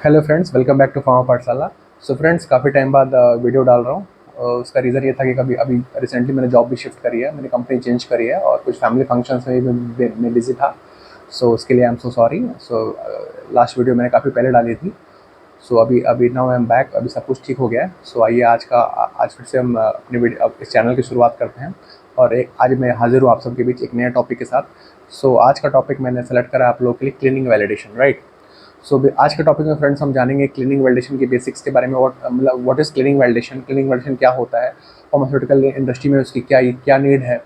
Hello friends, welcome back to pharma Pathshala. So friends, काफ़ी time बाद video डाल रहा हूँ। उसका रीज़न ये था कि कभी अभी रिसेंटली मैंने जॉब भी शिफ्ट करी है, मैंने कंपनी चेंज करी है और कुछ फैमिली फंक्शंस में भी मैं बिज़ी था। सो उसके लिए I am so sorry. So last video मैंने काफ़ी पहले डाली थी। सो अभी अभी नाउ आई एम बैक, अभी सब कुछ ठीक हो गया है। सो आइए आज फिर से हम अपने वीडियो इस चैनल की शुरुआत करते हैं। और आज मैं हाजिर हूँ आप सबके बीच एक नया टॉपिक के साथ। सो आज का टॉपिक मैंने सेलेक्ट करा आप लोगों के लिए, क्लीनिंग वैलिडेशन, राइट। सो आज के टॉपिक में फ्रेंड्स हम जानेंगे क्लीनिंग वैलिडेशन के बेसिक्स के बारे में। What is cleaning validation, cleaning validation क्या होता है, फार्मास्यूटिकल इंडस्ट्री में उसकी क्या नीड है,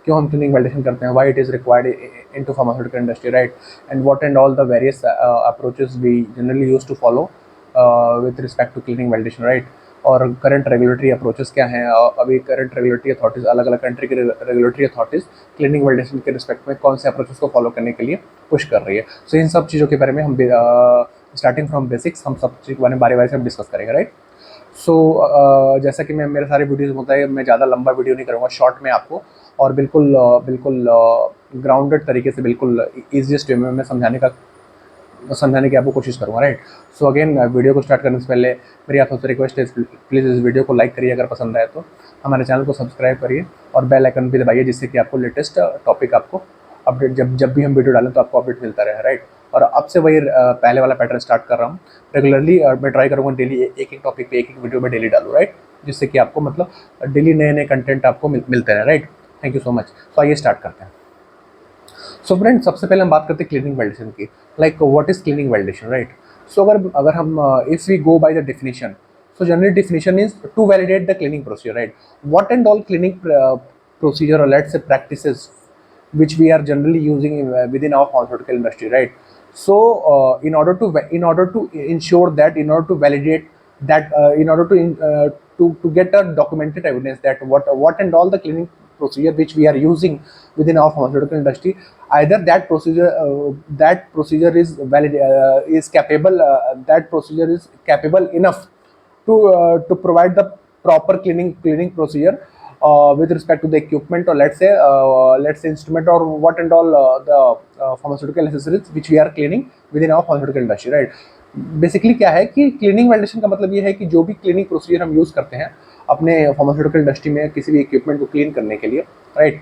क्यों हम क्लीनिंग वैलिडेशन करते हैं, why it is required into pharmaceutical industry, right. And what and all the various approaches we generally use to follow with respect to cleaning validation, right. और current regulatory approaches क्या हैं, अभी current regulatory authorities, अलग अलग country की regulatory authorities cleaning validation के respect में कौन से अप्रोचेस को फॉलो करने के लिए पुश कर रही है। सो इन सब चीज़ों के बारे में हम स्टार्टिंग फ्रॉम बेसिक्स हम सब चीज़ के बारे में बारी बारी से हम डिस्कस करेंगे, राइट। सो जैसा कि मैं मेरे सारे वीडियोज़ होता है, मैं ज़्यादा लंबा वीडियो नहीं करूँगा, शॉर्ट में आपको और बिल्कुल ग्राउंडेड तरीके से, बिल्कुल ईजीएस्ट वे में मैं समझाने की आपको कोशिश करूँगा, राइट। सो अगेन, वीडियो को स्टार्ट करने से पहले मेरी आप सबसे रिक्वेस्ट है, प्लीज़ इस वीडियो को लाइक करिए अगर पसंद आए तो, हमारे चैनल को सब्सक्राइब करिए और बेल आइकन भी दबाइए, जिससे कि आपको लेटेस्ट टॉपिक आपको अपडेट, जब भी हम वीडियो डालें तो आपको अपडेट मिलता रहे, राइट। और अब से वही पहले वाला पैटर्न स्टार्ट कर रहा हूँ। रेगुलरली मैं ट्राई करूँगा डेली एक एक टॉपिक पे एक वीडियो में डेली डालूँ, राइट, जिससे कि आपको मतलब डेली नए नए कंटेंट आपको मिलते रहे, right. Thank you so much. तो आइए स्टार्ट करते हैं। सो फ्रेंड, सबसे पहले हम बात करते हैं क्लीनिंग वैलिडेशन की। Like what is cleaning validation, right. So अगर हम if we go by the definition, so general definition is to validate the cleaning procedure, right. What and all cleaning procedure, or let's say practices, which we are generally using within our pharmaceutical industry, right. So in order to ensure that, in order to validate that, in order to get a documented evidence that what and all the cleaning procedure which we are using within our pharmaceutical industry, either that procedure is valid, is capable, that procedure is capable enough to provide the proper cleaning procedure with respect to the equipment, or let's say instrument, or what and all the pharmaceutical accessories which we are cleaning within our pharmaceutical industry, right. Basically क्या है कि cleaning validation का मतलब ये है कि जो भी क्लीनिंग प्रोसीजर हम यूज़ करते हैं अपने फार्मास्यूटिकल इंडस्ट्री में किसी भी इक्विपमेंट को क्लीन करने के लिए, राइट,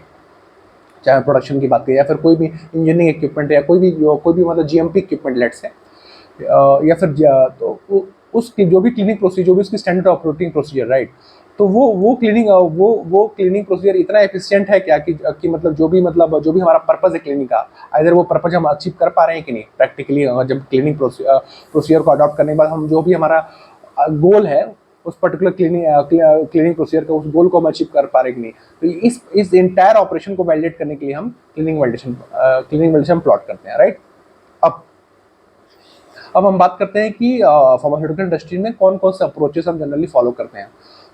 चाहे प्रोडक्शन की बात करें या फिर कोई भी इंजीनियरिंग इक्विपमेंट या कोई भी मतलब जीएमपी इक्विपमेंट लेट से, या फिर तो उसकी जो भी क्लीनिंग प्रोसीजर, जो भी उसकी स्टैंडर्ड ऑपरेटिंग प्रोसीजर, राइट। तो वो क्लीनिंग प्रोसीजर इतना एफिशिएंट है क्या कि मतलब जो भी हमारा पर्पज़ है क्लीनिंग का, आइदर वो पर्पज़ हम अचीव कर पा रहे हैं कि नहीं प्रैक्टिकली। जब क्लीनिंग प्रोसीजर को अडॉप्ट करने के बाद हम जो भी हमारा गोल है उस पर्टिकुलर क्लीनिंग प्रोसीजर का, उस गोल को हम अचीव कर पा रहे हैं कि नहीं। तो इस इंटायर ऑपरेशन को वैलिडेट करने के लिए हम क्लीनिंग वैलिडेशन प्लॉट करते हैं, राइट। अब अब हम बात करते हैं कि फार्मास्यूटिकल इंडस्ट्री में कौन कौन से अप्रोचेस हम जनरली फॉलो करते हैं।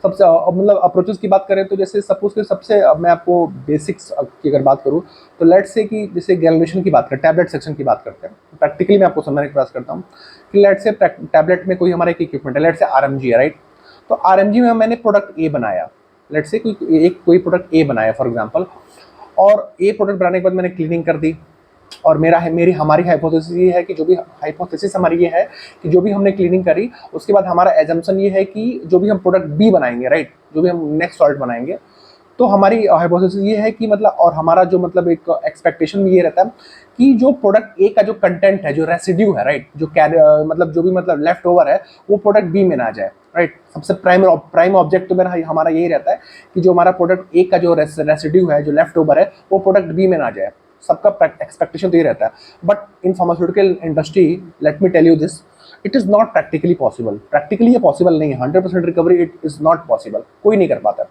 सबसे मतलब अप्रोचेस की बात करें तो जैसे सपोज के सबसे, अब मैं आपको बेसिक्स की अगर बात करूँ तो लेट्स से कि जैसे ग्रेनुलेशन की बात करें, टैबलेट सेक्शन की बात करते हैं, प्रैक्टिकली मैं आपको समझाने का प्रयास करता हूँ कि लेट्स से टैबलेट में कोई हमारा एक इक्विपमेंट है, लेट्स से आरएमजी है, राइट। तो आरएमजी में मैंने प्रोडक्ट ए बनाया, लेट्स से कोई प्रोडक्ट ए बनाया फॉर एग्जाम्पल, और ए प्रोडक्ट बनाने के बाद मैंने क्लीनिंग कर दी। और हमारी हाइपोथेसिस ये है कि हमारी ये है कि जो भी हमने क्लीनिंग करी उसके बाद हमारा एजम्पशन ये है कि जो भी हम प्रोडक्ट बी बनाएंगे, राइट, जो भी हम नेक्स्ट सॉल्ट बनाएंगे, तो हमारी हाइपोथेसिस ये है कि मतलब, और हमारा जो मतलब एक एक्सपेक्टेशन भी ये रहता है कि जो प्रोडक्ट ए का जो कंटेंट है, जो रेसिड्यू है, राइट, मतलब जो भी मतलब लेफ्ट ओवर है, वो प्रोडक्ट बी में ना जाए, राइट। सबसे प्राइम ऑब्जेक्ट तो हमारा यही रहता है कि जो हमारा प्रोडक्ट ए का जो रेसिड्यू है, जो लेफ्ट ओवर है, वो प्रोडक्ट बी में ना जाए। सबका एक्सपेक्टेशन तो ये रहता है। But in pharmaceutical industry, let me tell you this, it is not practically possible. Practically ये पॉसिबल नहीं है, 100% recovery it is not possible, कोई नहीं कर पाता।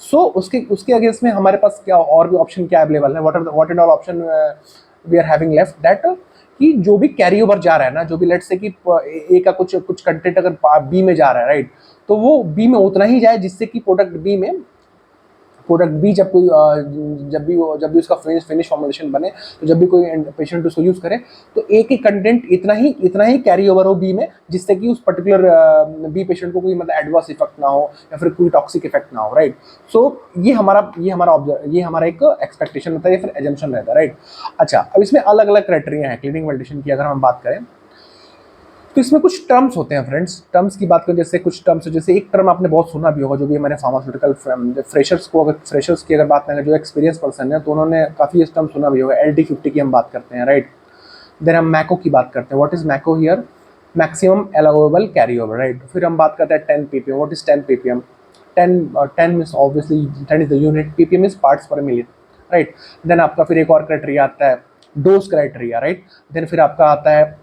सो उसके अगेंस्ट में हमारे पास क्या और भी ऑप्शन क्या अवेलेबल है, what and all option we are having left, that कि जो भी कैरी ओवर जा रहा है ना, जो भी लेट्स से कि ए का कुछ कंटेंट अगर बी में जा रहा है, राइट, तो वो बी में उतना ही जाए जिससे कि प्रोडक्ट बी जब भी उसका फिनिश फॉर्मुलेशन बने, तो जब भी कोई पेशेंट उसको यूज़ करे तो ए के कंटेंट इतना ही कैरी ओवर हो बी में, जिससे कि उस पर्टिकुलर बी पेशेंट को कोई मतलब एडवर्स इफेक्ट ना हो या फिर कोई टॉक्सिक इफेक्ट ना हो, राइट। सो ये हमारा एक एक्सपेक्टेशन रहता है या फिर एजम्पशन रहता है, राइट। अच्छा, अब इसमें अलग अलग क्राइटेरिया है क्लीनिंग वैलिडेशन की अगर हम बात करें तो इसमें कुछ टर्म्स होते हैं फ्रेंड्स, टर्म्स की बात करें जैसे कुछ टर्म्स, जैसे एक टर्म आपने बहुत सुना भी होगा जो भी हमारे फार्मास्यूटिकल फ्रेशर्स को, अगर फ्रेशर्स की अगर बात करें जो एक्सपीरियंस पर्सन है तो उन्होंने काफ़ी इस टर्म सुना भी होगा, LD50 की हम बात करते हैं, राइट। देन हम मैको की बात करते हैं, what is MACO here, maximum allowable carry over, right. फिर हम बात करते हैं 10 ppm, what is 10 ppm, 10 means obviously 10 is the unit, ppm is parts per million, right. Then आपका फिर एक और क्राइटेरिया आता है डोज क्राइटेरिया, राइट। देन फिर आपका आता है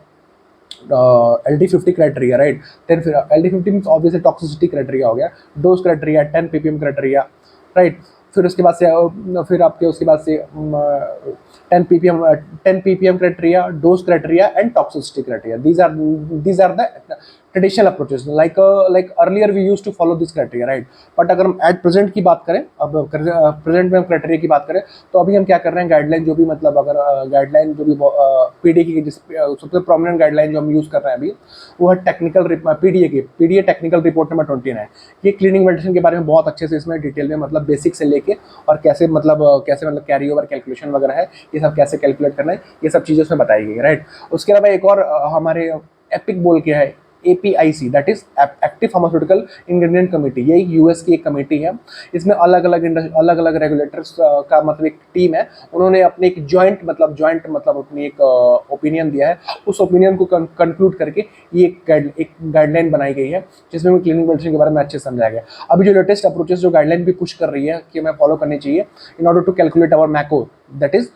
LD50 क्राइटेरिया, राइट। देन फिर LD50 means obviously toxicity criteria हो गया, dose criteria, 10 ppm criteria, right. फिर उसके बाद से फिर आपके उसके बाद से 10 ppm criteria, dose criteria and toxicity criteria, these are the traditional approaches, like earlier we use to follow this criteria, right. But अगर हम एट प्रेजेंट की बात करें, अब प्रेजेंट में हम क्राइटेरिया की बात करें, तो अभी हम क्या कर रहे हैं, गाइडलाइन जो भी मतलब अगर गाइडलाइन जो भी पीडीए की सबसे प्रोमिनेंट गाइडलाइन जो हम यूज कर रहे हैं अभी, वो है टेक्निकल पीडीए की, पीडीए टेक्निकल रिपोर्ट नंबर 29 है। ये क्लीनिंग मेडिसिन के बारे में बहुत अच्छे से इसमें डिटेल में मतलब बेसिक से लेके और कैसे मतलब कैरी ओवर कैलकुलेशन वगैरह है, ये सब कैसे कैलकुलेट करना है, ये सब चीज़ें उसमें बताई गई, राइट। उसके अलावा एक और हमारे एपिक बोल के है, APIC, that is active pharmaceutical ingredient committee, ये यूएस की एक कमेटी है। इसमें अलग अलग रेगुलेटर्स का मतलब एक टीम है, उन्होंने अपने एक जॉइंट मतलब अपनी एक ओपिनियन दिया है, उस ओपिनियन को कंक्लूड करके ये एक गाइडलाइन बनाई गई है, जिसमें क्लिनिकल मेडिसिन के बारे में अच्छे से समझाया गया। अभी जो लेटेस्ट अप्रोचेस जो गाइडलाइन भी पुश कर रही है कि हमें फॉलो करनी चाहिए in order to calculate our MACO, that is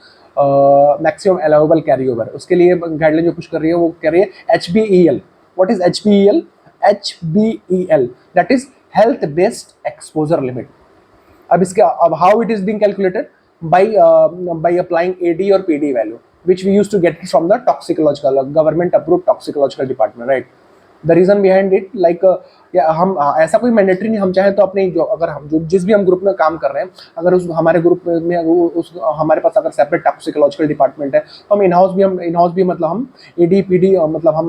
maximum allowable carry over, उसके लिए गाइडलाइन जो पुश कर रही है वो कह रही है HBEL। What is HBEL? HBEL, that is health based exposure limit. अब how it is being calculated by applying AD or PD value, which we used to get from the toxicological government approved toxicological department, right? The reason behind it like या हम ऐसा कोई mandatory नहीं, हम चाहें तो अपने जो अगर हम जो जिस भी हम ग्रुप में काम कर रहे हैं, अगर उस हमारे ग्रुप में उस हमारे पास अगर सेपरेट टॉक्सिकोलॉजिकल डिपार्टमेंट है तो हम इनहाउस भी मतलब हम AD PD मतलब हम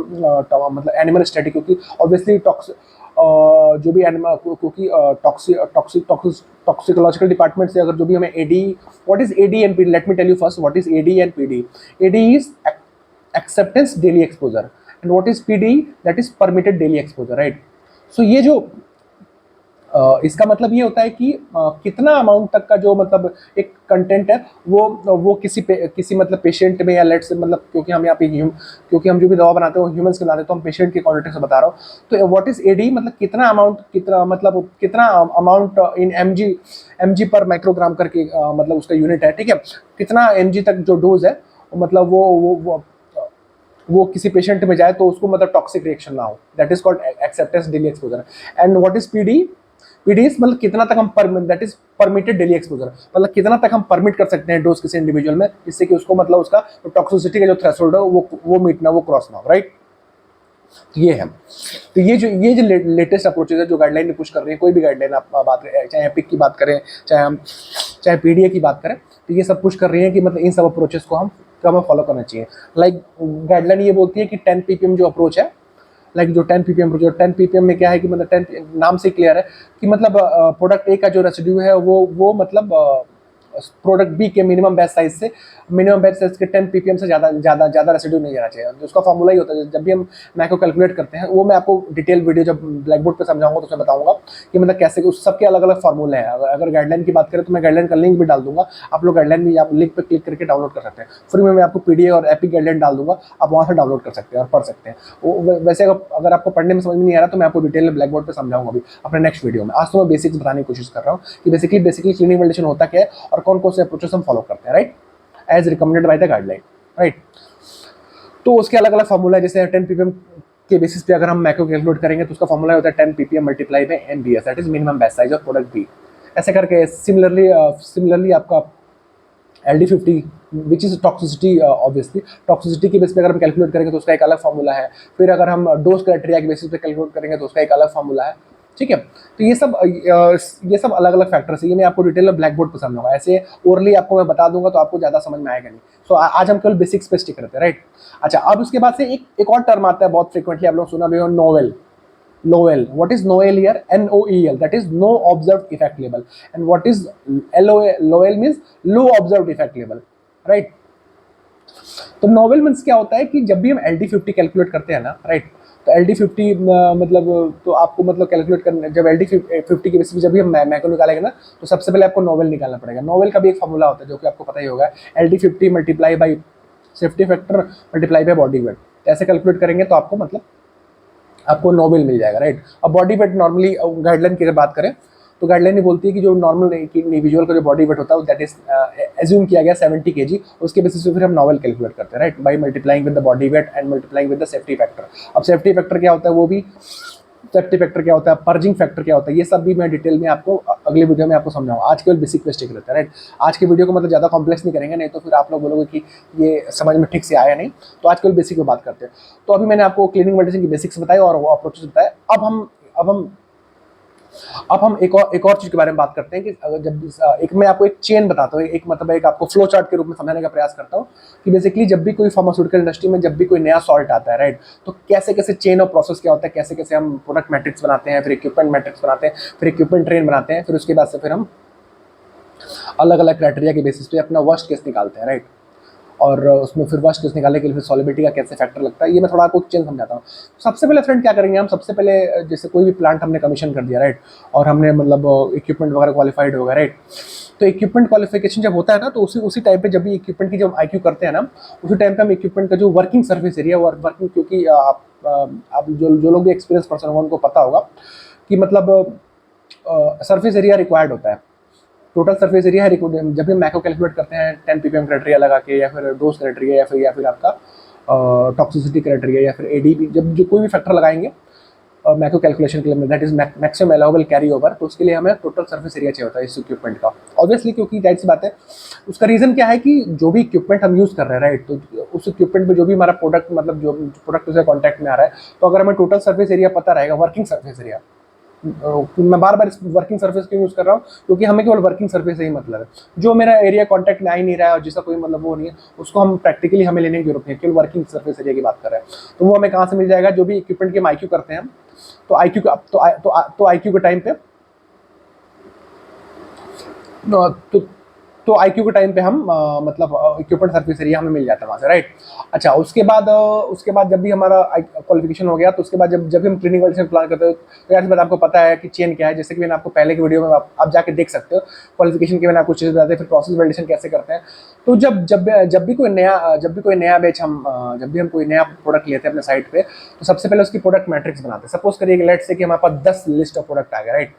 मतलब एनिमल स्टडी, क्योंकि ऑब्वियसली जो भी एनिमल क्योंकि टॉक्सिकोलॉजिकल डिपार्टमेंट से अगर जो भी हमें AD, what is AD and PD, let me tell you first what is AD and PD। AD is acceptance daily exposure and what is PD, that is permitted daily exposure, right। so ये जो इसका मतलब ये होता है कि कितना amount तक का जो मतलब एक कंटेंट है वो किसी मतलब पेशेंट में या लेट से मतलब क्योंकि हम यहाँ पे क्योंकि हम जो भी दवा बनाते हैं वो ह्यूमंस के बनाते हैं तो हम पेशेंट के क्वांटिटी से बता रहा हूँ। तो व्हाट इज AD मतलब कितना अमाउंट इन mg पर माइक्रोग्राम करके मतलब उसका यूनिट है, ठीक है। कितना mg तक जो डोज है मतलब वो किसी पेशेंट में जाए तो उसको मतलब टॉक्सिक रिएक्शन ना हो, that is called acceptance daily exposure. And what is PD is मतलब कितना तक हम that is permitted daily exposure, मतलब कितना तक हम परमिट कर सकते हैं डोज किसी इंडिविजुअल में, जिससे कि उसको मतलब उसका टॉक्सिसिटी का जो थ्रेशोल्ड है वो मीट ना, वो क्रॉस ना हो, राइट। तो ये है, तो ये जो लेटेस्ट अप्रोचेज है जो गाइडलाइन में पुश कर रही है, कोई भी गाइडलाइन आप बात करें, चाहे एपिक की बात करें, चाहे पीडीए की बात करें, तो ये सब पुश कर रही है कि मतलब इन सब अप्रोचेस को हमें फॉलो करना चाहिए। लाइक गाइडलाइन ये बोलती है कि 10 ppm जो अप्रोच है, लाइक जो 10 ppm अप्रोच है, 10 ppm में क्या है कि मतलब 10 नाम से क्लियर है कि मतलब प्रोडक्ट ए का जो रेसिड्यू है वो मतलब प्रोडक्ट बी के मिनिमम बैच साइज के 10 ppm से ज़्यादा रेसिड्यू नहीं जाना चाहिए। जो उसका फॉर्मूला ही होता है, जब भी हम मैको कैलकुलेट करते हैं वो मैं आपको डिटेल वीडियो जब ब्लैक बोर्ड पे समझाऊंगा तो उसमें बताऊंगा कि मतलब कैसे उस सबके अलग अलग फार्मूले हैं। अगर गाइडलाइन की बात करें तो मैं गाइडलाइन का लिंक भी डाल दूंगा, आप लोग गाइडलाइन भी आप लिंक पर क्लिक करके डाउनलोड कर सकते हैं फ्री में। मैं आपको पीडीए और एपिक गाइडलाइन डाल दूंगा, आप वहाँ से डाउनलोड कर सकते हैं और पढ़ सकते हैं। वैसे अगर आपको पढ़ने में समझ में नहीं आ रहा तो मैं आपको डिटेल में ब्लैक बोर्ड पर समझाऊंगा अभी अपने नेक्स्ट वीडियो में। आज तो मैं बेसिक्स बताने की कोशिश कर रहा हूँ कि बेसिकली क्लिनिकल मेडिसिन होता क्या है और कौन कौन से अप्रोचेस फॉलो करते हैं, right, as recommended by the guideline, right. तो उसके अलग अलग फॉर्मूला है, जैसे 10 ppm के बेसिस पे अगर हम मैको कैलकुलेट करेंगे तो उसका फॉर्मूला होता है 10 ppm multiply by MBS, that is minimum batch size of product B. ऐसे करके सिमिलरली आपका LD50 which is toxicity, obviously toxicity के बेस पे अगर हम कैलकुलेट करेंगे तो उसका एक अलग फॉर्मूला है। फिर अगर हम डोज क्राइटेरिया के बेसिस पे कैलकुलेट करेंगे तो उसका एक अलग फॉर्मूला है, ठीक है। तो ये सब अलग अलग फैक्टर्स है, ये मैं आपको डिटेल में ब्लैक बोर्ड पर समझाऊंगा, ऐसे ओरली आपको मैं बता दूंगा तो आपको ज़्यादा समझ में आएगा नहीं। सो आज हम केवल बेसिक्स पे स्टिक करते हैं, राइट। अच्छा, अब उसके बाद से एक और टर्म आता है बहुत फ्रिक्वेंटली आप लोग सुना भी हो, novel. What is noel here? NOEL, that is no observed effect level. And what is LOL means low observed effect level, right। तो नोवेल मीन्स क्या होता है कि जब भी हम LD50 कैलकुलेट करते हैं ना, राइट, तो LD50 मतलब तो आपको मतलब कैलकुलेट करना, जब LD50 के बेसिस पे जब भी हम मैको निकालेंगे ना, तो सबसे पहले आपको नोवेल निकालना पड़ेगा। नोवेल का भी एक फॉर्मूला होता है जो कि आपको पता ही होगा, LD50 multiply by safety factor multiply by body weight. ऐसे कैलकुलेट करेंगे तो आपको मतलब आपको नोवेल मिल जाएगा, राइट। अब बॉडी वेट नॉर्मली गाइडलाइन की अगर बात करें तो गाइडलाइन ये बोलती है कि जो नॉर्मल इंडिविजुअल का जो बॉडी वेट होता है दैट इज एज्यूम किया गया 70 kg, उसके बेसिस पे फिर हम नॉवल कैलकुलेट करते हैं, right, by multiplying with the body weight and multiplying with the safety factor. अब सेफ्टी फैक्टर क्या होता है, वो भी सेफ्टी फैक्टर क्या होता है, पर्जिंग फैक्टर क्या होता है, ये सब भी मैं डिटेल में आपको अगले वीडियो में आपको समझाऊंगा। आज केवल बेसिक पे स्टिक रहता है, राइट। आज की वीडियो को मतलब ज़्यादा कॉम्प्लेक्स नहीं करेंगे, नहीं तो फिर आप लोग बोलोगे कि ये समझ में ठीक से आया नहीं। तो आज केवल बेसिक पे बात करते हैं। तो अभी मैंने आपको क्लीनिंग मेडिसिन की बेसिक्स बताए और अप्रोचेस बताए। अब हम एक और चीज के बारे में बात करते हैं कि अगर जब एक मैं आपको एक चेन बताता हूँ, एक मतलब एक आपको फ्लो चार्ट के रूप में समझाने का प्रयास करता हूँ कि बेसिकली जब भी कोई फार्मास्यूटिकल इंडस्ट्री में जब भी कोई नया सॉल्ट आता है, राइट, तो कैसे कैसे चेन ऑफ प्रोसेस क्या होता है, कैसे कैसे हम प्रोडक्ट मैट्रिक्स बनाते हैं, फिर इक्विपमेंट मैट्रिक्स बनाते हैं, फिर इक्विपमेंट ट्रेन बनाते हैं, फिर उसके बाद से फिर हम अलग अलग क्राइटेरिया के बेसिस पे अपना वर्स्ट केस निकालते हैं, राइट। और उसमें फिर वर्स्ट केस निकालने के लिए फिर सॉलिबिलिटी का कैसे फैक्टर लगता है, ये मैं थोड़ा आपको चेंज समझाता हूँ। सबसे पहले फ्रेंड क्या करेंगे हम, सबसे पहले जैसे कोई भी प्लांट हमने कमीशन कर दिया, राइट, और हमने मतलब इक्विपमेंट वगैरह क्वालिफाइड होगा, राइट। तो इक्विपमेंट क्वालिफिकेशन जब होता है ना, तो उसी टाइम पे जब भी इक्विपमेंट की जब IQ करते हैं ना, उसी टाइम पे हम इक्विपमेंट का जो वर्किंग सर्फेस एरिया वर्किंग, क्योंकि आप जो लोग भी एक्सपीरियंस पर्सन होगा उनको पता होगा कि मतलब सर्फेस एरिया रिक्वायर्ड होता है। टोटल सर्फेस एरिया है, जब भी मैको कैलकुलेट करते हैं 10 ppm क्राइटेरिया लगा के, या फिर डोज क्राइटेरिया, या फिर आपका टॉक्सिसिटी क्राइटेरिया, या फिर ADP, जब जो कोई भी फैक्टर लगाएंगे मैको कैलकुलेशन के लिए, that is maximum allowable carry over, तो उसके लिए हमें टोटल सर्फेस एरिया चाहिए होता है इस इक्विपमेंट का। ऑब्वियसली, क्योंकि जाहिर सी बात है, उसका रीजन क्या है कि जो भी इक्विपमेंट हम यूज़ कर रहे हैं, राइट, तो उस इक्विपमेंट में जो भी हमारा प्रोडक्ट मतलब जो प्रोडक्ट उससे कॉन्टैक्ट में आ रहा है, तो अगर हमें टोटल सर्फेस एरिया पता रहेगा, वर्किंग सर्फेस एरिया, मैं बार बार इस वर्किंग सरफेस क्यों यूज़ कर रहा हूँ, क्योंकि हमें केवल वर्किंग सरफेस से ही मतलब है। जो मेरा एरिया कॉन्टैक्ट में आ ही नहीं रहा है और जिसका कोई मतलब वो नहीं है, उसको हम प्रैक्टिकली हमें लेने की जरूरत नहीं है, केवल वर्किंग सरफेस एरिया की बात कर रहे हैं। तो वो हमें कहाँ से मिल जाएगा, जो भी इक्विपमेंट के हम IQ करते हैं, तो IQ का तो IQ के टाइम पे तो IQ के टाइम पे हम मतलब इक्विपमेंट सर्फेस एरिया हमें मिल जाता है वहाँ से, राइट। अच्छा, उसके बाद जब भी हमारा क्वालिफिकेशन हो गया, तो उसके बाद जब भी हम क्लीनिंग वैलिडेशन प्लान करते हो, तो यार बात आपको पता है कि चेन क्या है, जैसे कि मैंने आपको पहले की वीडियो में आप जाके देख सकते हो, क्वालिफिकेशन के मैंने आपको चीज़ बताते हैं, फिर प्रोसेस वैलिडेशन कैसे करते हैं। तो जब भी कोई नया बैच जब भी हम कोई नया प्रोडक्ट लेते हैं अपने साइट पे, तो सबसे पहले उसकी प्रोडक्ट मैट्रिक्स बनाते हैं। सपोज करिए लेट्स से कि हमारे पास 10 लिस्ट ऑफ प्रोडक्ट आ गए, राइट,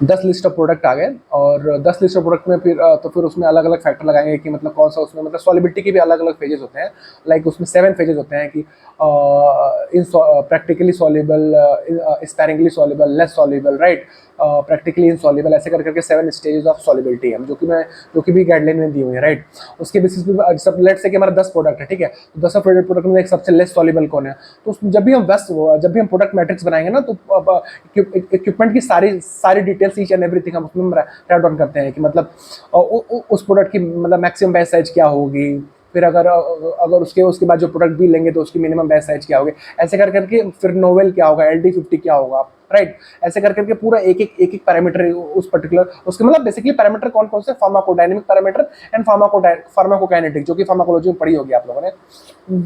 10 लिस्ट ऑफ प्रोडक्ट आ गए, और 10 लिस्ट ऑफ प्रोडक्ट में फिर उसमें अलग अलग फैक्टर लगाएंगे कि मतलब कौन सा उसमें मतलब सॉलिबिलिटी के भी अलग अलग फेजेस होते हैं। लाइक उसमें 7 फेजेस होते हैं कि इन practically soluble, sparingly soluble, less soluble, right, practically insoluble, ऐसे करके 7 स्टेजेस ऑफ सॉल्युबिलिटी है, जो कि भी गाइडलाइन में दी हुई है, राइट। उसके बेसिस पे सब लेट्स से कि हमारा 10 प्रोडक्ट है, ठीक है, तो 10 प्रोडक्ट में एक सबसे लेस सॉल्युबल कौन है, तो जब भी हम प्रोडक्ट मैट्रिक्स बनाएंगे ना, तो इक्विपमेंट की सारी डिटेल्स, ईच एंड एवरीथिंग हम उसमें राइट डाउन करते हैं कि मतलब उस प्रोडक्ट की मतलब मैक्सिमम बैच साइज क्या होगी, फिर अगर उसके बाद जो प्रोडक्ट भी लेंगे तो उसकी मिनिमम बैच साइज क्या होगी, ऐसे करके फिर नोवेल क्या होगा, LD50 क्या होगा, राइट। ऐसे करके पूरा एक पैरामीटर उस पर्टिकुलर उसके मतलब बेसिकली पैरामीटर कौन से, फार्माकोडायनेमिक पैरामीटर एंड फार्माकोकाइनेटिक, जो कि फार्माकोलॉजी में पढ़ी होगी आप लोगों ने।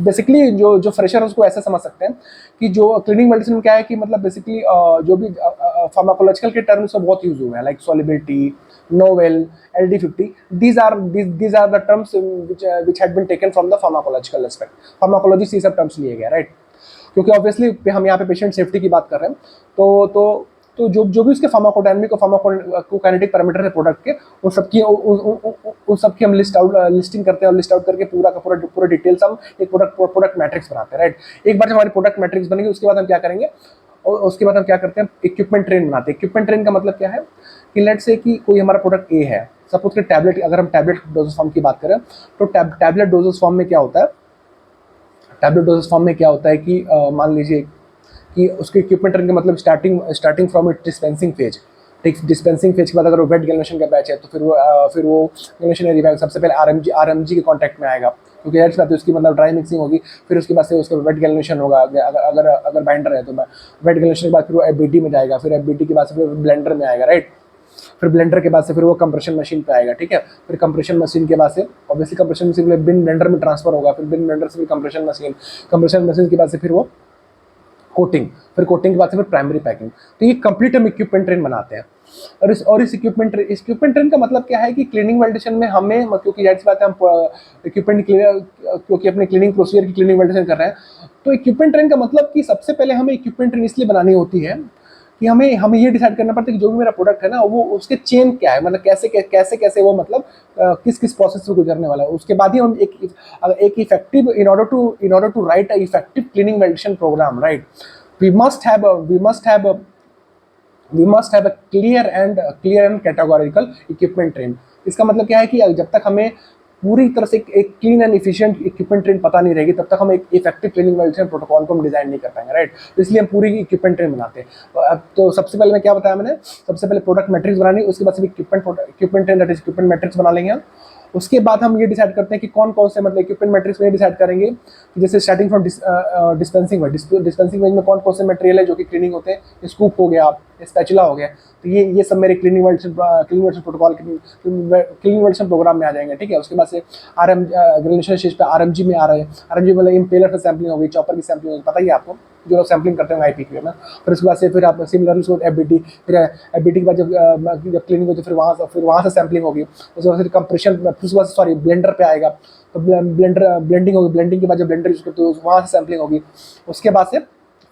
बेसिकली जो फ्रेशर उसको ऐसे समझ सकते हैं कि जो क्लिनिक मेडिसिन में क्या है कि मतलब बेसिकली जो भी फार्माकोलॉजिकल के टर्म्स बहुत यूज हुए हैं, like solubility, novel, LD50, these are the terms which had been taken from the pharmacological aspect. Pharmacology से सब टर्म्स लिए गए, राइट, क्योंकि ऑब्वियसली हम यहाँ पे पेशेंट सेफ्टी की बात कर रहे हैं, तो जो भी उसके फार्माकोडायनेमिक और फार्माकोकाइनेटिक पैरामीटर है प्रोडक्ट के, उन सबकी हम लिस्टिंग करते हैं, और लिस्ट आउट करके पूरा डिटेल्स हम एक प्रोडक्ट मैट्रिक्स बनाते हैं, राइट। एक बार जब हमारी प्रोडक्ट मैट्रिक्स बनेगी, उसके बाद हम क्या करेंगे, और उसके बाद हम क्या करते हैं, इक्विपमेंट ट्रेन बनाते हैं। इक्विपमेंट ट्रेन का मतलब क्या है कि लेट्स से कि कोई हमारा प्रोडक्ट A है, सपोज कि टैबलेट, अगर हम टैबलेट डोजेस फॉर्म की बात करें, तो टैबलेट डोजेस फॉर्म में क्या होता है, कि मान लीजिए कि उसके इक्विपमेंट ट्रेन का मतलब starting from it dispensing phase, ठीक, डिस्पेंसिंग फेज के बाद अगर वो वेट गैल्वेनेशन का बैच है, तो फिर वो गैल्वेनेशन एरिया सबसे पहले RMG के कॉन्टैक्ट में आएगा, क्योंकि दैट्स बात है, उसकी मतलब ड्राई मिक्सिंग होगी, फिर उसके बाद से उसका वेट गैल्वेनेशन होगा, अगर बाइंडर है तो वेट गैल्वेनेशन के बाद फिर वो FBT में जाएगा, फिर FBT के बाद से फिर ब्लेंडर में आएगा, राइट, फिर ब्लेंडर के बाद से फिर वो कंप्रेशन मशीन पे आएगा, ठीक है, फिर कंप्रेशन मशीन के बाद से ऑब्वियसली कंप्रेशन मशीन बिन ब्लेंडर में ट्रांसफर होगा, फिर बिन ब्लेंडर से फिर कंप्रेशन मशीन के बाद से फिर वो कोटिंग, फिर कोटिंग के बाद से फिर प्राइमरी पैकिंग। तो ये कंप्लीट हम इक्विपमेंट ट्रेन बनाते हैं। और इस इक्विपमेंट ट्रेन का मतलब क्या है कि क्लीनिंग वैलिडेशन में हमें, क्योंकि जाहिर सी बात है हम इक्विपमेंट क्योंकि अपने क्लीनिंग प्रोसीजर की क्लीनिंग वैलिडेशन कर रहे हैं, तो इक्विपमेंट ट्रेन का मतलब कि सबसे पहले हमें इक्विपमेंट ट्रेन इसलिए बनानी होती है कि हमें ये डिसाइड करना पड़ता है कि जो भी मेरा प्रोडक्ट है ना, वो उसके चेन क्या है, मतलब कैसे वो मतलब किस किस प्रोसेस से गुजरने वाला है। उसके बाद ही हम एक effective, in order to write a effective cleaning validation program, right, we must have a clear and categorical equipment train. इसका मतलब क्या है कि जब तक हमें पूरी तरह से एक clean and efficient equipment train पता नहीं रहेगी, तब तक हम एक इफेक्टिव क्लीनिंग वैलिडेशन प्रोटोकॉल को हम डिजाइन नहीं कर पाएंगे, राइट। तो इसलिए हम पूरी इक्विपमेंट ट्रेन बनाते हैं। तो सबसे पहले मैं क्या बताया मैंने, सबसे पहले प्रोडक्ट मैट्रिक्स बनानी, उसके बाद equipment train, that is equipment matrix बना लेंगे हम। उसके बाद हम ये डिसाइड करते हैं कि कौन कौन से, मतलब इक्विपमेंट मैट्रिक्स में डिसाइड करेंगे कि जैसे स्टार्टिंग फ्रॉम डिस्पेंसिंग वेज में कौन कौन से मटेरियल है जो कि क्लीनिंग होते हैं। स्कूप हो गया, स्पैचुला हो गया, तो ये सब मेरे cleaning validation protocol, cleaning validation program में आ जाएंगे, ठीक है। उसके बाद से आरएम ग्रेजुएशन स्टेज पे आरएमजी में आ रहे हैं। आरएमजी मतलब इम्पेलर से सैम्पलिंग होगी, चॉपर की सैम्पलिंग होगी, पता ही है आपको, जो लोग सैम्पलिंग करते हैं आईपीक्यू में। फिर उसके बाद से फिर आप सिमिलरली उसको एफबीटी, फिर एफबीटी के बाद जब क्लीनिंग होती है फिर वहाँ से सैम्पलिंग होगी। उसके बाद फिर कंप्रेशन, फिर उसके बाद सॉरी ब्लेंडर पे आएगा, तो ब्लेंडिंग होगी। ब्लेंडिंग के बाद जब ब्लेंडर यूज करते हो वहाँ से सैम्पलिंग होगी। उसके बाद से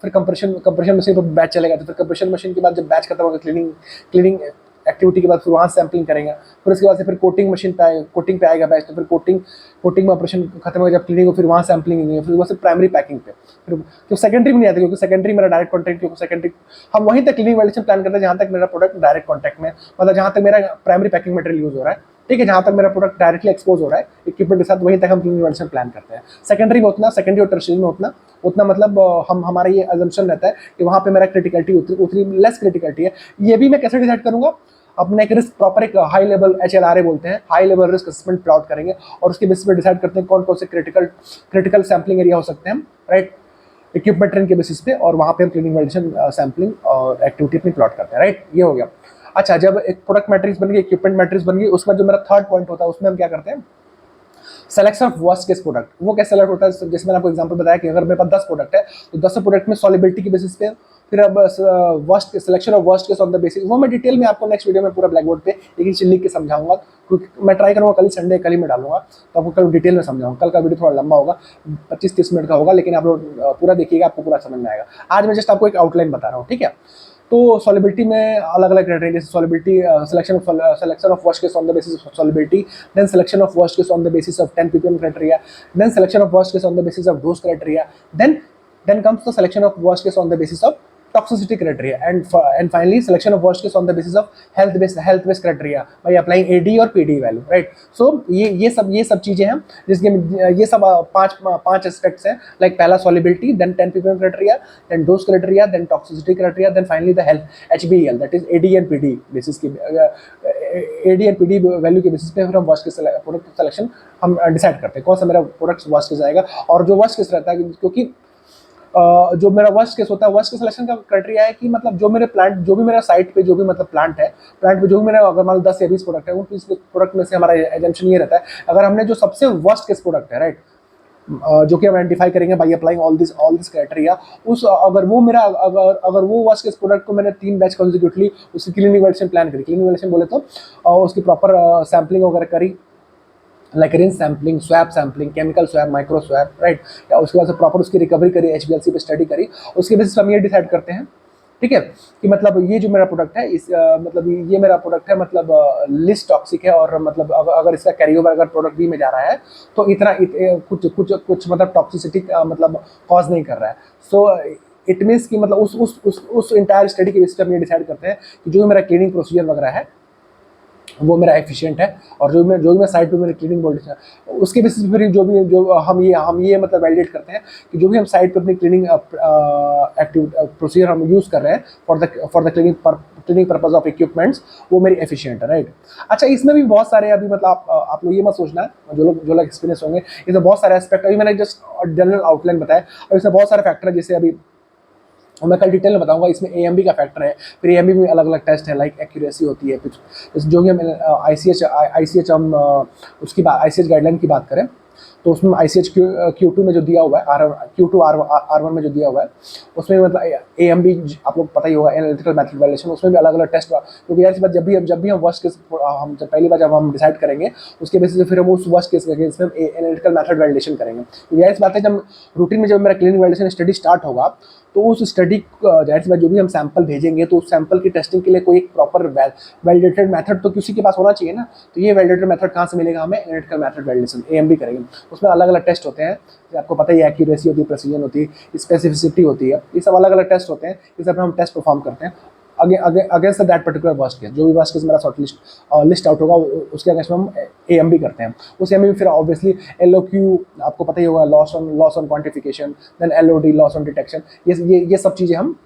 फिर कंप्रेशन मशीन पर बैच चलेगा, तो फिर कंप्रेशन मशीन के बाद जब बैच खत्म होगा क्लीनिंग एक्टिविटी के बाद फिर वहाँ से सैम्पलिंग करेंगे। फिर उसके बाद से फिर कोटिंग मशीन पे कोटिंग पे आएगा बैच, तो फिर कोटिंग में ऑपरेशन खत्म होगा, जब क्लीनिंग हो फिर वहाँ सैम्पलिंग होगी। फिर वहाँ से प्राइमरी पैकिंग पे, फिर तो सेकेंडरी में नहीं आता, क्योंकि सेकेंडरी मेरा डायरेक्ट कॉन्टैक्ट, क्योंकि सेकेंडरी हम वहीं तक क्लीनिंग वैलिडेशन प्लान करते हैं जहाँ तक मेरा प्रोडक्ट डायरेक्ट कॉन्टैक्ट में, मतलब जहाँ तक मेरा प्राइमरी पैकिंग मटेरियल यूज हो रहा है, ठीक है, जहाँ तक मेरा प्रोडक्ट डायरेक्टली एक्सपोज हो रहा है इक्विपमेंट के साथ, वहीं तक हम क्लीनिंग वैलिडेशन प्लान करते हैं। सेकेंडरी में उतना, सेकेंडरी और टर्शियरी में उतना मतलब हमारा ये अजम्पशन रहता है कि वहाँ पे मेरा क्रिटिकलिटी उतनी लेस क्रिटिकलिटी है। ये भी मैं कैसे डिसाइड करूँगा, अपने एक रिस्क प्रॉपर एक हाई लेवल HLRA बोलते हैं, high level risk assessment plot करेंगे, और उसके बेसिस पे डिसाइड करते हैं कौन कौन से क्रिटिकल सैम्पलिंग एरिया हो सकते हैं, राइट, इक्विपमेंट ट्रेन के बेसिस पे, और वहाँ पे हम क्लीनिंग वैलिडेशन सैम्पलिंग और एक्टिविटी अपनी प्लॉट करते हैं, राइट। ये हो गया। अच्छा, जब एक प्रोडक्ट मैट्रिक्स बन गई, इक्विपमेंट मैट्रिक्स बन गई, उसमें जो मेरा थर्ड पॉइंट होता है उसमें हम क्या करते हैं, selection of worst case product. वो कैसे सेलेक्ट होता है, जैसे मैंने आपको एग्जांपल बताया कि अगर मेरे पास 10 प्रोडक्ट है तो 10 प्रोडक्ट में सॉलिबिलिटी के बेसिस पे, फिर अब worst selection of worst case on the basis, वो मैं डिटेल में आपको नेक्स्ट वीडियो में पूरा ब्लैक बोर्ड पे एक ही लिख के समझाऊंगा, क्योंकि मैं ट्राई करूँगा कल ही संडे, कल ही मैं डालूंगा, तो आपको कल डिटेल में समझाऊंगा। कल का वीडियो थोड़ा लंबा होगा, 25-30 मिनट का होगा, लेकिन आप लोग पूरा देखिएगा, आपको पूरा समझ में आएगा। आज मैं जस्ट आपको एक आउटलाइन बता रहा हूँ, ठीक है। तो सॉलिबिलिटी में अलग अलग क्राइटेरिया, जैसे solubility selection of worst case on the basis of solubility, then selection of worst case on the basis of 10 ppm criteria, then selection of worst case on the basis of dose criteria, then comes the selection of worst case on the basis of toxicity criteria, and finally selection of worst case on the basis of health based criteria by applying AD और PD value, right। so ये सब चीजें हैं, जिसके ये सब पांच aspects हैं, लाइक पहला solubility, then 10 ppm criteria, then dose criteria, then toxicity criteria, then finally the health HBEL, that is AD and PD basis की AD and PD वैल्यू के बेसिस पे फिर हम वर्स्ट केस प्रोडक्ट सिलेक्शन हम decide करते हैं कौन सा मेरा प्रोडक्ट वर्स्ट केस आएगा। और जो वर्स्ट केस रहता है, क्योंकि जो मेरा वर्स्ट केस होता है, वर्स्ट केस सिलेक्शन का क्राइटेरिया है कि मतलब जो भी मेरा साइट पे जो भी मतलब प्लांट पे जो भी मेरा, अगर मान लो 10 या 20 प्रोडक्ट है, उन 20 प्रोडक्ट में से हमारा एजम्पशन ये रहता है, अगर हमने जो सबसे वर्स्ट केस प्रोडक्ट है, राइट, जो कि हम आइडेंटिफाई करेंगे by applying all this criteria, अगर वो वर्स्ट केस प्रोडक्ट को मैंने 3 बैच कंसेक्यूटिवली उसकी क्लीनिंग वैलिडेशन प्लान करी, क्लीनिंग वैलिडेशन बोले तो उसकी प्रॉपर सैम्पलिंग वगैरह करी, like rinse sampling, swap sampling, chemical swap, micro swap, right, या उसके बाद से प्रॉपर उसकी रिकवरी करी, HPLC पे स्टडी करी, उसके बेसिस हम ये डिसाइड करते हैं, ठीक है, कि मतलब ये जो मेरा प्रोडक्ट है, मतलब ये मेरा प्रोडक्ट है, मतलब लिस्ट टॉक्सिक है, और मतलब अगर इसका कैरी ओवर अगर प्रोडक्ट बी में जा रहा है तो कुछ मतलब टॉक्सिसिटी मतलब कॉज नहीं कर रहा है। सो इट मीन्स कि मतलब उस इंटायर स्टडी के बेसिस पे हम ये डिसाइड करते हैं कि जो मेरा क्लीनिंग प्रोसीजर वगैरह है वो मेरा एफिशिएंट है, और जो मैं साइट पे मेरी क्लीनिंग बॉडी है उसके बेसिस पे जो हम ये मतलब वैलिडेट करते हैं कि जो भी हम साइट पे अपनी क्लीनिंग प्रोसीजर हम यूज़ कर रहे हैं for the cleaning purpose of equipments, वो मेरी एफिशिएंट है, राइट। अच्छा, इसमें भी बहुत सारे अभी मतलब आप लोग ये मत सोचना, जो लोग एक्सपीरियंस होंगे, इसमें बहुत सारे एस्पेक्ट, अभी मैंने जस्ट जनरल आउटलाइन बताया, और इसमें बहुत सारे फैक्टर है, जैसे अभी मैं कल डिटेल में बताऊंगा। इसमें AMB का फैक्टर है, फिर AMB में अलग अलग टेस्ट है, लाइक एक्यूरेसी होती है, कुछ जो भी हम ICH हम उसकी बात ICH गाइडलाइन की बात करें तो उसमें ICH Q2 में जो दिया हुआ है, Q2 R1 में जो दिया हुआ है, उसमें मतलब AMB आप लोग पता ही होगा, एनालिटिकल मेथड वैलिडेशन, उसमें भी अलग अलग टेस्ट, क्योंकि यार इस बात जब भी हम वर्स्ट केस, हम जब पहली बार जब हम डिसाइड करेंगे उसके बेसिस पे फिर हम उस वर्स्ट केस के अगेंस्ट में एनालिटिकल मेथड वैलिडेशन करेंगे। तो यार इस बात है, जब रूटीन में जब मेरा क्लिनिक वैलिडेशन स्टडी स्टार्ट होगा तो उस स्टडी जाहिर सी बात जो भी हम सैंपल भेजेंगे तो उस सैंपल की टेस्टिंग के लिए कोई एक प्रॉपर वैलिडेटेड मेथड तो किसी के पास होना चाहिए ना। तो ये वैलिडेटेड मेथड कहाँ से मिलेगा हमें? एनालिटिकल मेथड वैलिडेशन, AMB करेंगे। उसमें अलग अलग टेस्ट होते हैं, आपको पता ही है, एक्यूरेसी होती है, प्रेसिजन होती है, स्पेसिफिसिटी होती है, ये सब अलग अलग टेस्ट होते हैं, इस सब हम टेस्ट परफॉर्म करते हैं against that particular worst case. जो भी वर्स्ट केस मेरा शॉर्ट लिस्ट आउट होगा उसके अगेंस्ट में हम AMB करते हैं। उस AMB में फिर ऑब्वियसली LOQ आपको पता ही होगा, loss on quantification, then LOD loss on detection, ये सब चीज़ें हम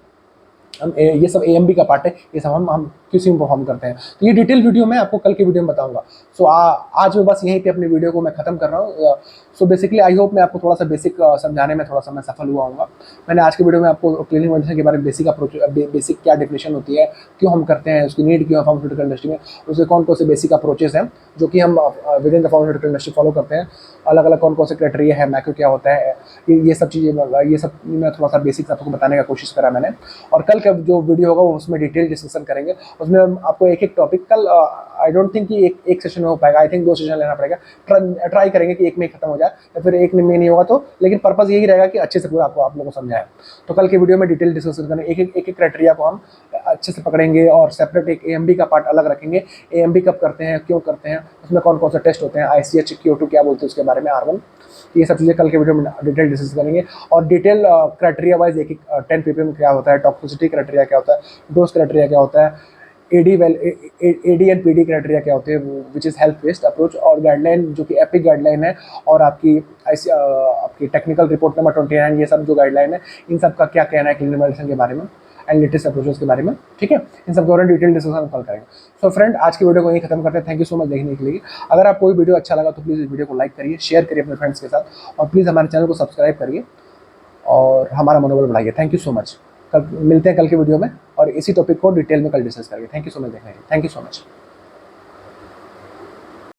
ये सब AMB का पार्ट है, ये सब हम QC में परफॉर्म करते हैं। तो ये डिटेल वीडियो मैं आपको कल के वीडियो में बताऊंगा। सो आज मैं बस यहीं पे अपनी वीडियो को मैं ख़त्म कर रहा हूँ। सो बेसिकली आई होप मैं आपको थोड़ा सा बेसिक समझाने में थोड़ा सा मैं सफल हुआ हूँ। मैंने आज के वीडियो में आपको क्लिनिक मेडिसिन के बारे में बेसिक अप्रोच, बेसिक क्या डेफिनेशन होती है, क्यों हम करते हैं, उसकी नीड क्यों है फार्मास्यूटिकल इंडस्ट्री में, उसके कौन कौन से बेसिक अप्रोचेस हैं जो कि हम with in the pharmaceutical industry follow करते हैं, अलग अलग कौन कौन से क्राइटेरिया है, मैक्रो क्या होता है, ये सब चीज़ें, ये सब मैं थोड़ा सा बेसिक्स आपको बताने का कोशिश करा मैंने। और कल का जो वीडियो होगा वो उसमें डिटेल डिस्कशन करेंगे। उसमें हम आपको एक एक टॉपिक कल आई डोंट थिंक कि एक सेशन में हो पाएगा, आई थिंक 2 सेशन लेना पड़ेगा। ट्राई करेंगे कि एक में खत्म हो जाए, या फिर एक में नहीं होगा तो, लेकिन पर्पज़ यही रहेगा कि अच्छे से पूरा आपको आप लोगों को समझाएं। तो कल के वीडियो में डिटेल डिस्कशन करेंगे, एक एक क्राइटेरिया को हम अच्छे से पकड़ेंगे और सेपरेट एक AMB का पार्ट अलग रखेंगे। AMB कब करते हैं, क्यों करते हैं, उसमें कौन कौन से टेस्ट होते हैं, ICH Q2 क्या बोलते हैं उसके बारे में, R1, ये सब चीज़ें कल के वीडियो में डिटेल डिस्कस करेंगे। और डिटेल क्राइटेरिया वाइज एक 10 ppm क्या होता है, टॉक्सिसिटी क्राइटेरिया क्या होता है, डोज क्राइटेरिया क्या होता है, AD एंड PD क्राइटेरिया क्या होते हैं, which is health based approach, और गाइडलाइन जो कि एपिक गाइडलाइन है, और आपकी आपकी टेक्निकल रिपोर्ट नंबर 29, ये सब जो गाइडलाइन है, इन सब का क्या कहना है क्लिनिकल मेडिसिन के बारे में एंड लेटेस्ट अप्रोचेस के बारे में, ठीक है। इन सब के बारे में डिटेल डिस्कशन कल करेंगे। सो फ्रेंड, आज की वीडियो को यहीं खत्म करते हैं। थैंक यू सो मच देखने के लिए। अगर आपको वीडियो अच्छा लगा तो प्लीज़ इस वीडियो को लाइक करिए, शेयर करिए अपने फ्रेंड्स के साथ, और प्लीज़ हमारे चैनल को सब्सक्राइब करिए और हमारा मनोबल बढ़ाइए। Thank you so much. कल मिलते हैं कल के वीडियो में, और इसी टॉपिक को डिटेल में कल डिस्कस करेंगे। थैंक यू सो मच देखने के लिए। Thank you so much.